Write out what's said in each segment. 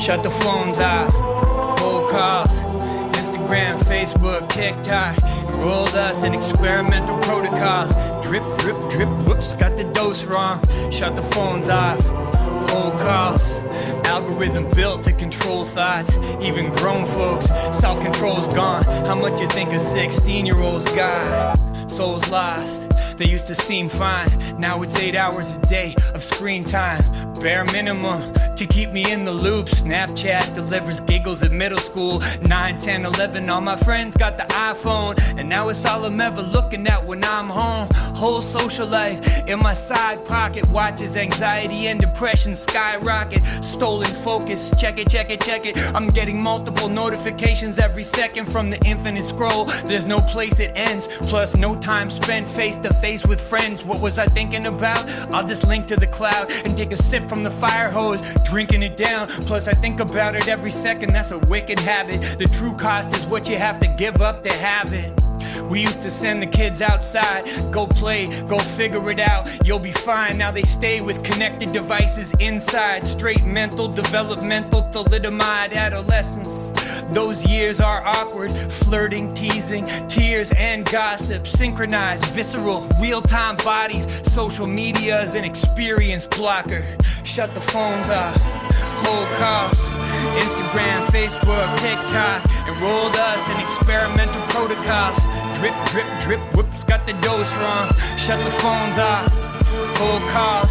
Shut the phones off, hold calls. Instagram, Facebook, TikTok. Enrolled us in experimental protocols. Drip, drip, drip, whoops, got the dose wrong. Shut the phones off, hold calls. Algorithm built to control thoughts. Even grown folks, self-control's gone. How much you think a 16-year-old's got? Souls lost, they used to seem fine. Now it's 8 hours a day of screen time. Bare minimum to keep me in the loop. Snapchat delivers giggles at middle school. 9, 10, 11, all my friends got the iPhone. And now it's all I'm ever looking at when I'm home. Whole social life in my side pocket. Watches anxiety and depression skyrocket. Stolen focus, check it, check it, check it. I'm getting multiple notifications every second from the infinite scroll. There's no place it ends, plus no time spent face to face with friends. What was I thinking about? I'll just link to the cloud and take a sip from the fire hose, drinking it down. Plus I think about it every second, that's a wicked habit. The true cost is what you have to give up to have it. We used to send the kids outside, go play, go figure it out, you'll be fine. Now they stay with connected devices inside. Straight mental, developmental, thalidomide adolescence. Those years are awkward, flirting, teasing, tears and gossip. Synchronized, visceral, real-time bodies. Social media is an experience blocker. Shut the phones off, hold calls. Instagram, Facebook, TikTok. Enrolled us in experimental protocols. Drip, drip, drip, whoops, got the dose wrong. Shut the phones off, hold calls.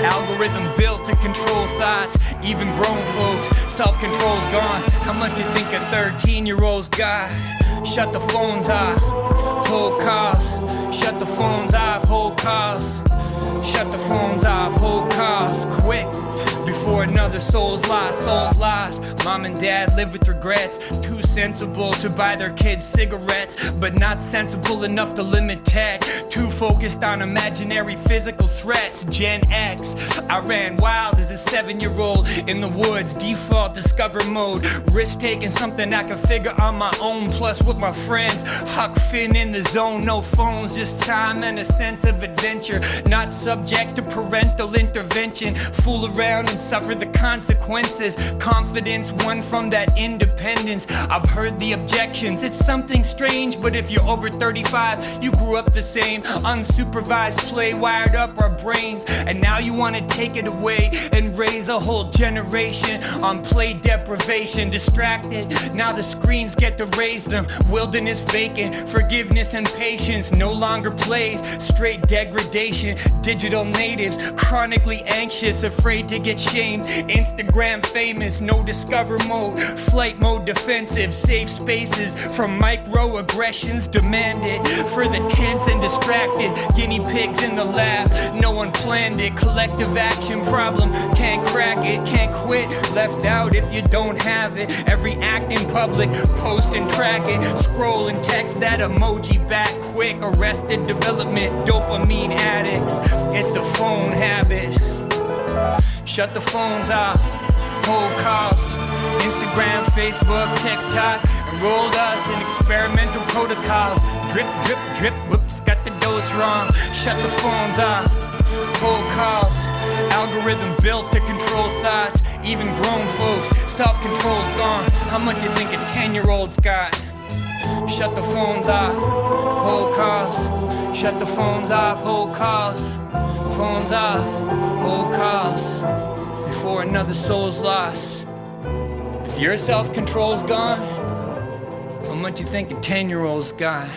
Algorithm built to control thoughts. Even grown folks, self-control's gone. How much you think a 13-year-old's got? Shut the phones off, hold calls. Shut the phones off, hold calls. Shut the phones off, hold calls, quick, before another soul's lost, soul's lost. Mom and dad live with regrets, too sensible to buy their kids cigarettes, but not sensible enough to limit tech, too focused on imaginary physical threats. Gen X, I ran wild as a 7-year-old in the woods, default discover mode, risk taking something I can figure on my own, plus with my friends, Huck Finn in the zone, no phones, just time and a sense of adventure, not subject to parental intervention, fool around and suffer the consequences. Confidence won from that independence. I've heard the objections, it's something strange, but if you're over 35, you grew up the same. Unsupervised play wired up our brains, and now you want to take it away and raise a whole generation on play deprivation. Distracted, now the screens get to raise them. Wilderness vacant, forgiveness and patience no longer plays. Straight degradation, digital natives, chronically anxious, afraid to get shamed. Instagram famous, no discover mode, flight mode defensive, safe spaces from microaggressions demanded. For the tense and distracted, guinea pigs in the lab, no one planned it. Collective action problem, can't crack it, can't quit. Left out if you don't have it. Every act in public, post and track it. Scroll and text that emoji back quick. Arrested development, dopamine addicts. It's the phone habit. Shut the phones off, hold calls. Instagram, Facebook, TikTok. Enrolled us in experimental protocols. Drip, drip, drip, whoops, got the dose wrong. Shut the phones off, hold calls. Algorithm built to control thoughts. Even grown folks, self-control's gone. How much you think a 10-year-old's got? Shut the phones off, hold calls. Shut the phones off, hold calls. Phones off, hold calls, before another soul's lost. If your self-control's gone, how much you think a 10-year-old's got?